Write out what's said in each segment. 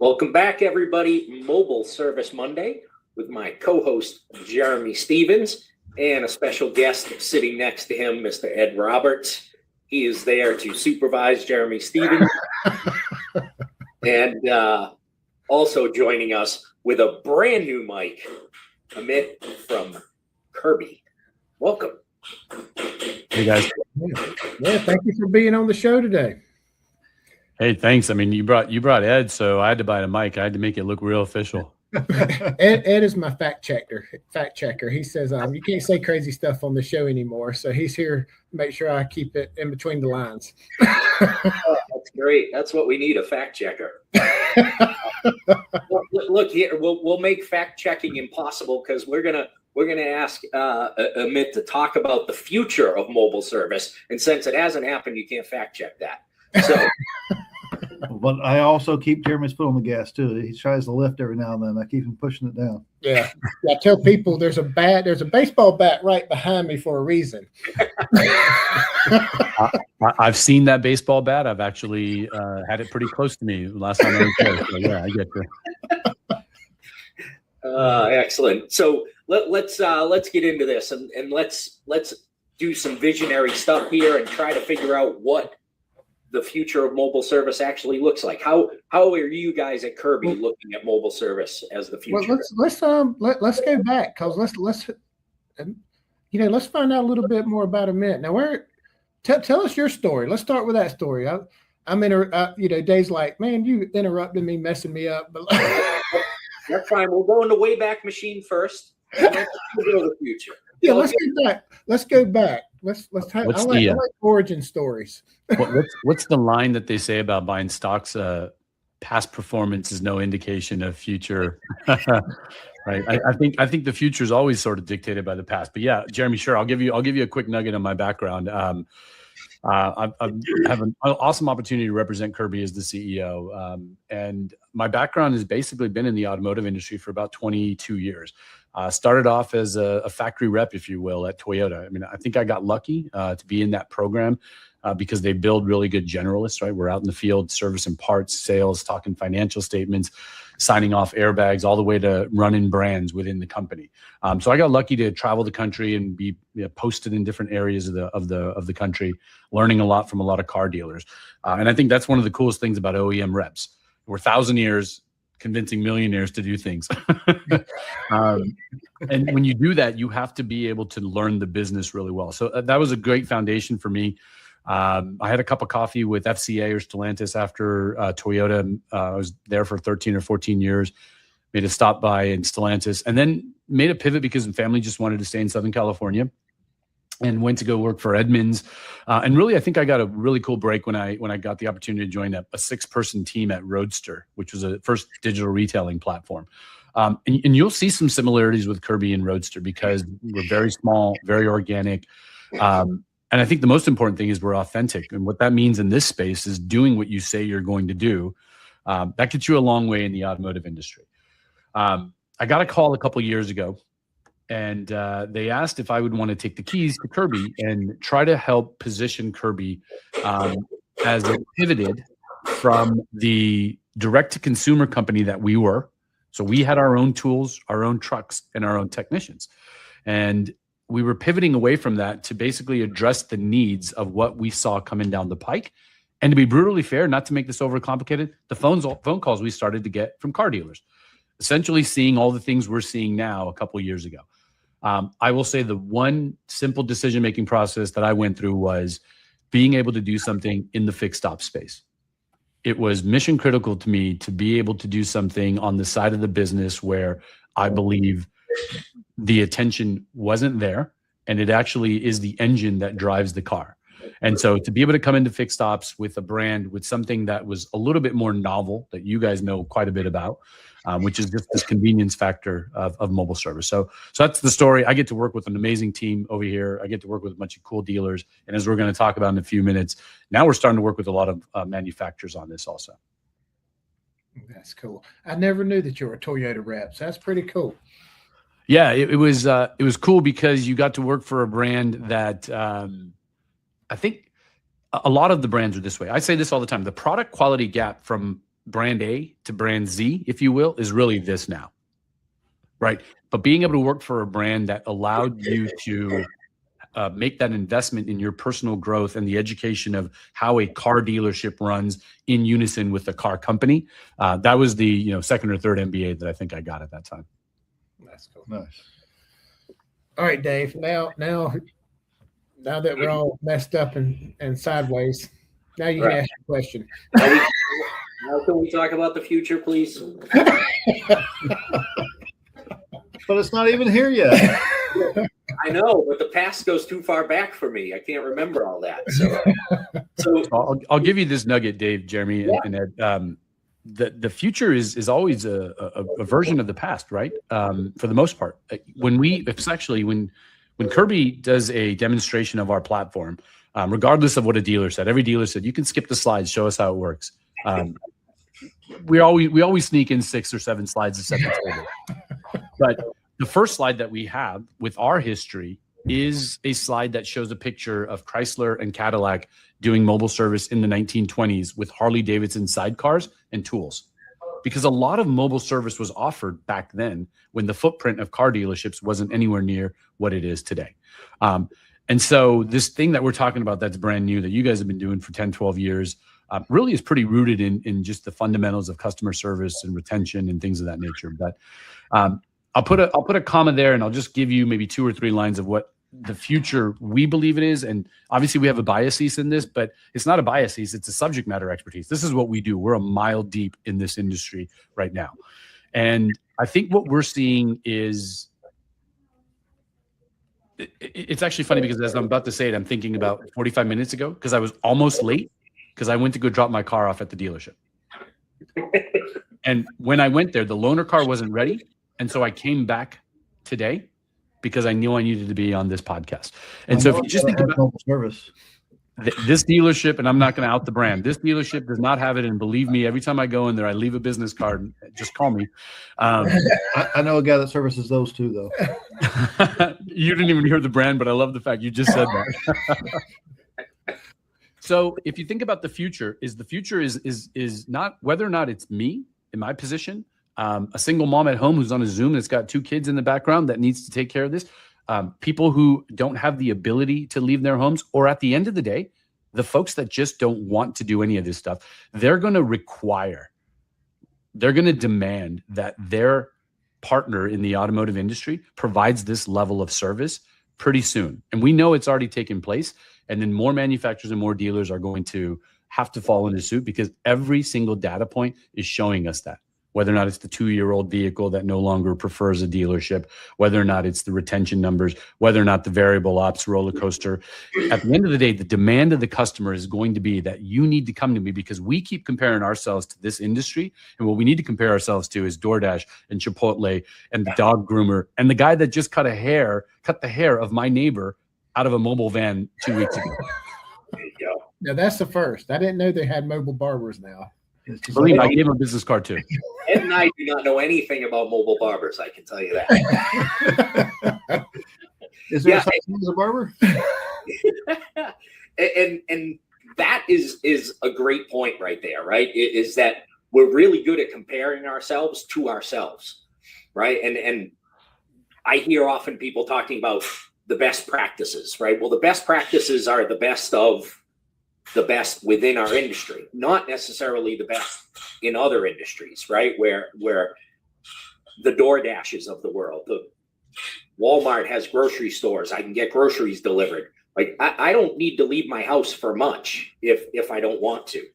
Welcome back, everybody. Mobile Service Monday with my co-host, Jeremy Stevens, and a special guest sitting next to him, Mr. Ed Roberts. He is there to supervise Jeremy Stevens. And also joining us with a brand new mic, Amit from Kirby. Welcome. Hey, guys. Yeah, thank you for being on the show today. Hey, thanks. I mean, you brought Ed, so I had to buy a mic. I had to make it look real official. Ed is my fact checker. He says you can't say crazy stuff on the show anymore, so he's here to make sure I keep it in between the lines. Oh, that's great. That's what we need, a fact checker. Look here, we'll make fact checking impossible because we're gonna ask Amit to talk about the future of mobile service, and since it hasn't happened, you can't fact check that. So. But I also keep Jeremy's foot on the gas too. He tries to lift every now and then. I keep him pushing it down. Yeah. I tell people there's a baseball bat right behind me for a reason. I've seen that baseball bat. I've actually had it pretty close to me last time I was there. So yeah, I get you. Excellent. So let's get into this and let's do some visionary stuff here and try to figure out what the future of mobile service actually looks like. How are you guys at Kirby looking at mobile service as the future? Well, let's go back because let's find out a little bit more about Amit. Now, tell us your story. Let's start with that story. I'm in Dave's like, man, you interrupted me, messing me up. But that's fine. We'll go in the Wayback Machine first, and then we'll go to the future. Yeah, let's go back. Let's have I like origin stories. What's the line that they say about buying stocks? Past performance is no indication of future. Right. I think the future is always sort of dictated by the past. But yeah, Jeremy, sure. I'll give you a quick nugget on my background. I have an awesome opportunity to represent Kirby as the CEO. And my background has basically been in the automotive industry for about 22 years. Started off as a factory rep, if you will, at Toyota. I mean, I think I got lucky to be in that program because they build really good generalists, right? We're out in the field, service and parts, sales, talking financial statements, signing off airbags, all the way to running brands within the company. So I got lucky to travel the country and be posted in different areas of the country, learning a lot from a lot of car dealers. And I think that's one of the coolest things about OEM reps. We're 1,000 years convincing millionaires to do things. And when you do that, you have to be able to learn the business really well. So that was a great foundation for me. I had a cup of coffee with FCA or Stellantis after Toyota. I was there for 13 or 14 years, made a stop by in Stellantis, and then made a pivot because the family just wanted to stay in Southern California and went to go work for Edmunds. And really, I think I got a really cool break when I got the opportunity to join a 6-person team at Roadster, which was a first digital retailing platform. And you'll see some similarities with Kirby and Roadster because we're very small, very organic. And I think the most important thing is we're authentic. And what that means in this space is doing what you say you're going to do. That gets you a long way in the automotive industry. I got a call a couple of years ago, and they asked if I would want to take the keys to Kirby and try to help position Kirby as it pivoted from the direct-to-consumer company that we were. So we had our own tools, our own trucks, and our own technicians. And we were pivoting away from that to basically address the needs of what we saw coming down the pike. And to be brutally fair, not to make this overcomplicated, the phone calls we started to get from car dealers, essentially seeing all the things we're seeing now a couple of years ago. I will say the one simple decision-making process that I went through was being able to do something in the fixed op space. It was mission critical to me to be able to do something on the side of the business where I believe the attention wasn't there, and it actually is the engine that drives the car. And so to be able to come into fixed ops with a brand, with something that was a little bit more novel that you guys know quite a bit about, which is just this convenience factor of mobile service. So that's the story. I get to work with an amazing team over here. I get to work with a bunch of cool dealers. And as we're going to talk about in a few minutes, now we're starting to work with a lot of manufacturers on this also. That's cool. I never knew that you were a Toyota rep. So that's pretty cool. Yeah, it was cool because you got to work for a brand that I think a lot of the brands are this way. I say this all the time. The product quality gap from brand A to brand Z, if you will, is really this now, right? But being able to work for a brand that allowed you to make that investment in your personal growth and the education of how a car dealership runs in unison with the car company, that was the second or third MBA that I think I got at that time. That's cool. Nice. All right, Dave. Now that we're all messed up and sideways, now you can ask your question. Now can we talk about the future, please? But it's not even here yet. I know, but the past goes too far back for me. I can't remember all that. So I'll give you this nugget, Dave, Jeremy, and Ed. The future is always a version of the past, right? For the most part, when Kirby does a demonstration of our platform, regardless of what a dealer said, every dealer said, you can skip the slides, show us how it works. We always sneak in 6 or 7 slides to set the table. But the first slide that we have with our history is a slide that shows a picture of Chrysler and Cadillac doing mobile service in the 1920s with Harley Davidson sidecars and tools. Because a lot of mobile service was offered back then when the footprint of car dealerships wasn't anywhere near what it is today. And so this thing that we're talking about that's brand new that you guys have been doing for 10, 12 years really is pretty rooted in just the fundamentals of customer service and retention and things of that nature. But I'll put a comma there, and I'll just give you maybe 2 or 3 lines of what the future we believe it is. And obviously we have a biases in this, but it's not a biases, it's a subject matter expertise. This is what we do. We're a mile deep in this industry right now. And I think what we're seeing is, it's actually funny because as I'm about to say it, I'm thinking about 45 minutes ago because I was almost late because I went to go drop my car off at the dealership. And when I went there, the loaner car wasn't ready. And so I came back today because I knew I needed to be on this podcast. And so if you just think about mobile service, this dealership, and I'm not going to out the brand, this dealership does not have it. And believe me, every time I go in there, I leave a business card. Just call me. I know a guy that services those too, though. You didn't even hear the brand, but I love the fact you just said that. So if you think about the future is not whether or not it's me in my position, a single mom at home who's on a Zoom that's got 2 kids in the background that needs to take care of this, people who don't have the ability to leave their homes, or at the end of the day, the folks that just don't want to do any of this stuff, they're going to demand that their partner in the automotive industry provides this level of service pretty soon. And we know it's already taken place. And then more manufacturers and more dealers are going to have to fall into suit because every single data point is showing us that. Whether or not it's the 2-year-old vehicle that no longer prefers a dealership, whether or not it's the retention numbers, whether or not the variable ops roller coaster. At the end of the day, the demand of the customer is going to be that you need to come to me because we keep comparing ourselves to this industry. And what we need to compare ourselves to is DoorDash and Chipotle and the dog groomer and the guy that just cut the hair of my neighbor out of a mobile van 2 weeks ago. there you go. Now that's the first. I didn't know they had mobile barbers now. Believe me, I gave him a business card too. Ed and I do not know anything about mobile barbers. I can tell you that. Is there such thing as a barber? and that is a great point right there, right? Is that we're really good at comparing ourselves to ourselves, right? And I hear often people talking about the best practices, right? Well, the best practices are the best of the best within our industry, not necessarily the best in other industries, right? Where the DoorDashes of the world, the Walmart has grocery stores. I can get groceries delivered. Like I don't need to leave my house for much if I don't want to.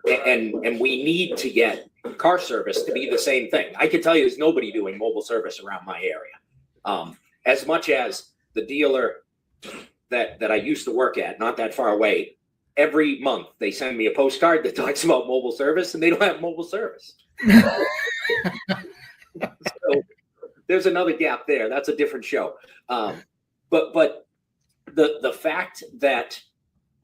And we need to get car service to be the same thing. I can tell you there's nobody doing mobile service around my area. As much as the dealer that I used to work at, not that far away, every month they send me a postcard that talks about mobile service and they don't have mobile service. So there's another gap there. That's a different show. But the fact that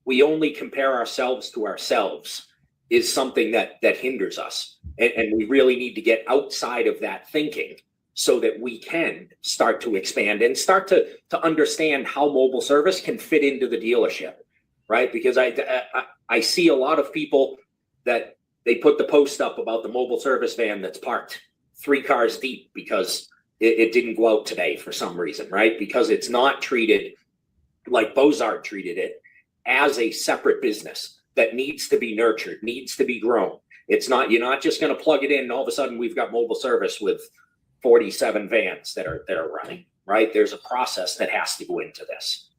we only compare ourselves to ourselves is something that hinders us. And we really need to get outside of that thinking so that we can start to expand and start to understand how mobile service can fit into the dealership, right? Because I see a lot of people that they put the post up about the mobile service van that's parked 3 cars deep because it didn't go out today for some reason, right? Because it's not treated like Bozard treated it, as a separate business that needs to be nurtured, needs to be grown. It's not, you're not just going to plug it in and all of a sudden we've got mobile service with 47 vans that are running, right? There's a process that has to go into this.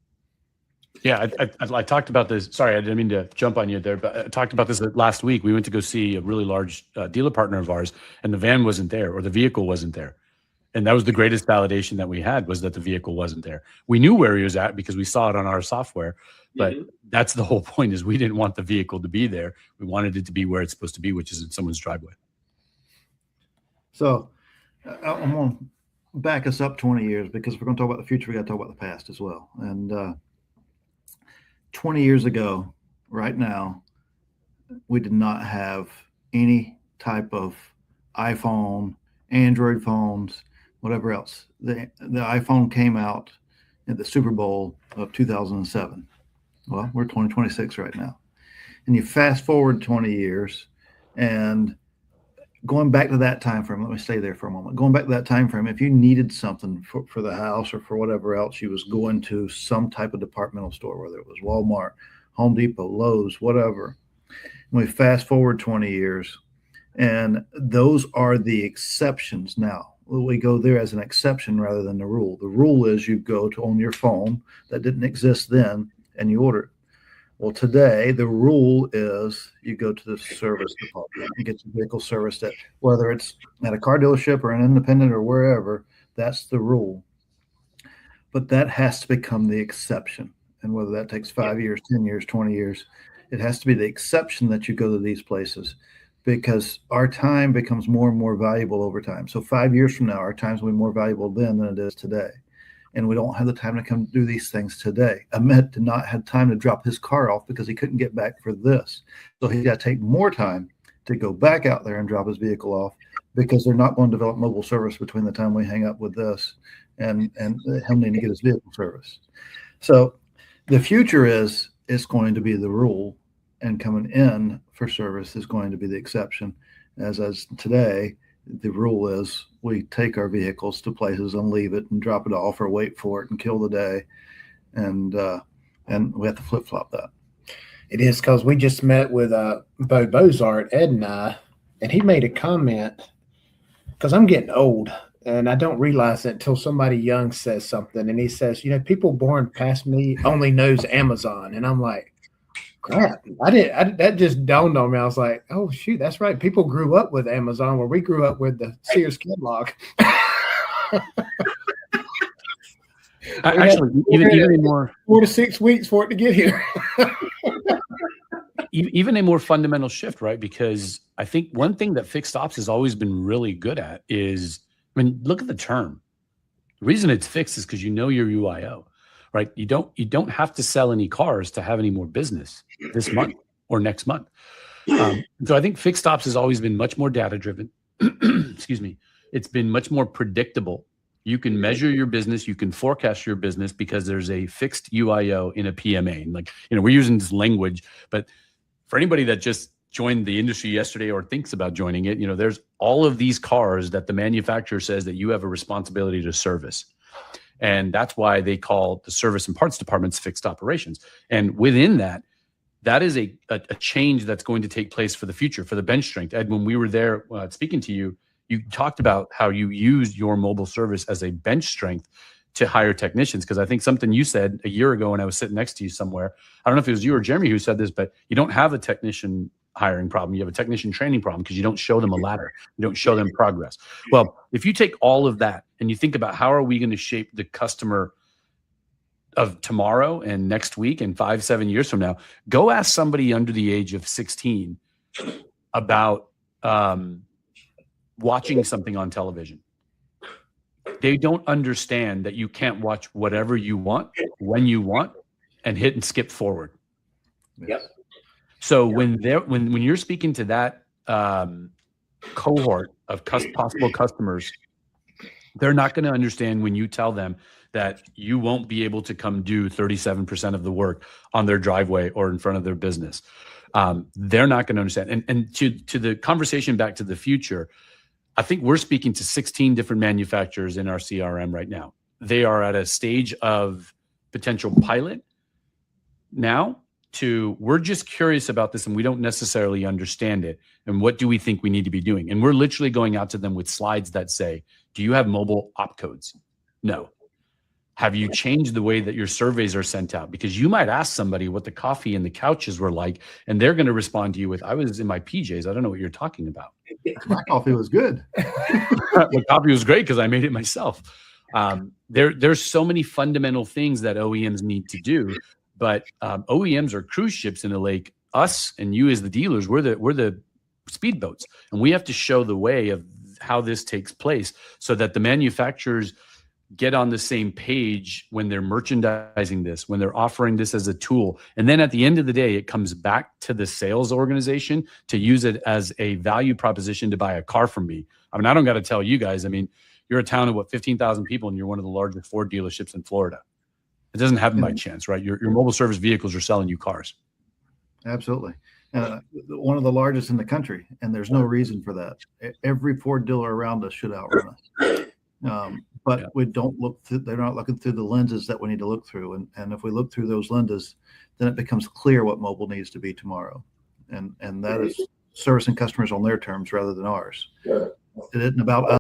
Yeah, I talked about this. Sorry, I didn't mean to jump on you there, but I talked about this last week. We went to go see a really large dealer partner of ours, and the van wasn't there, or the vehicle wasn't there. And that was the greatest validation that we had, was that the vehicle wasn't there. We knew where he was at because we saw it on our software, but that's the whole point, is we didn't want the vehicle to be there. We wanted it to be where it's supposed to be, which is in someone's driveway. So I'm going to back us up 20 years, because if we're going to talk about the future, we got to talk about the past as well. And 20 years ago, right now, we did not have any type of iPhone, Android phones, whatever else. The iPhone came out at the Super Bowl of 2007. Well, we're 2026 right now. And you fast forward 20 years, and going back to that time frame, let me stay there for a moment. Going back to that time frame, if you needed something for the house or for whatever else, you was going to some type of departmental store, whether it was Walmart, Home Depot, Lowe's, whatever. And we fast forward 20 years, and those are the exceptions now. We go there as an exception rather than the rule. The rule is you go to on your phone, that didn't exist then, and you order it. Well, today, the rule is you go to the service department and get your vehicle serviced at, whether it's at a car dealership or an independent or wherever, that's the rule. But that has to become the exception. And whether that takes 5 years, 10 years, 20 years, it has to be the exception that you go to these places, because our time becomes more and more valuable over time. So 5 years from now, our times will be more valuable then than it is today. And we don't have the time to come do these things today. Ahmed did not have time to drop his car off because he couldn't get back for this. So he got to take more time to go back out there and drop his vehicle off, because they're not going to develop mobile service between the time we hang up with this and him needing to get his vehicle serviced. So the future is it's going to be the rule, and coming in for service is going to be the exception. As today, the rule is we take our vehicles to places and leave it and drop it off or wait for it and kill the day. And we have to flip flop that. It is, because we just met with Bo Bozart, Ed and I, and he made a comment, because I'm getting old and I don't realize it until somebody young says something. And he says, people born past me only knows Amazon. And I'm like, crap, that just dawned on me. I was like, oh shoot, that's right. People grew up with Amazon, where we grew up with the Sears catalog. Actually, even more 4 to 6 weeks for it to get here. Even a more fundamental shift, right? Because I think one thing that fixed ops has always been really good at is, look at the term. The reason it's fixed is because your UIO. Right? You don't have to sell any cars to have any more business this month or next month. So I think fixed ops has always been much more data driven. Excuse me. It's been much more predictable. You can measure your business. You can forecast your business because there's a fixed UIO in a PMA. And we're using this language, but for anybody that just joined the industry yesterday or thinks about joining it, there's all of these cars that the manufacturer says that you have a responsibility to service. And that's why they call the service and parts departments fixed operations. And within that is a change that's going to take place for the future, for the bench strength. Ed, when we were there speaking to you, you talked about how you used your mobile service as a bench strength to hire technicians. Because I think something you said a year ago when I was sitting next to you somewhere, I don't know if it was you or Jeremy who said this, but you don't have a technician hiring problem. You have a technician training problem because you don't show them a ladder. You don't show them progress. Well, if you take all of that and you think about how are we going to shape the customer of tomorrow and next week and 5-7 years from now, go ask somebody under the age of 16 about watching something on television. They don't understand that you can't watch whatever you want, when you want, and hit and skip forward. Yep. So when you're speaking to that cohort of possible customers, they're not going to understand when you tell them that you won't be able to come do 37% of the work on their driveway or in front of their business. They're not going to understand. And to the conversation back to the future, I think we're speaking to 16 different manufacturers in our CRM right now. They are at a stage of potential pilot now to we're just curious about this and we don't necessarily understand it. And what do we think we need to be doing? And we're literally going out to them with slides that say, do you have mobile opcodes? No. Have you changed the way that your surveys are sent out? Because you might ask somebody what the coffee and the couches were like, and they're going to respond to you with, I was in my PJs. I don't know what you're talking about. My coffee was good. The coffee was great because I made it myself. There's so many fundamental things that OEMs need to do, but OEMs are cruise ships in the lake. Us and you as the dealers, we're the speedboats, and we have to show the way of how this takes place so that the manufacturers get on the same page when they're merchandising this, when they're offering this as a tool. And then at the end of the day, it comes back to the sales organization to use it as a value proposition to buy a car from me. I mean, I don't got to tell you guys, I mean, you're a town of 15,000 people and you're one of the largest Ford dealerships in Florida. It doesn't happen by chance, right? Your mobile service vehicles are selling you cars. Absolutely. One of the largest in the country, and there's no reason for that. Every Ford dealer around us should outrun us. But we don't look through, they're not looking through the lenses that we need to look through. And if we look through those lenses, then it becomes clear what mobile needs to be tomorrow. And that is servicing customers on their terms rather than ours. It isn't about us.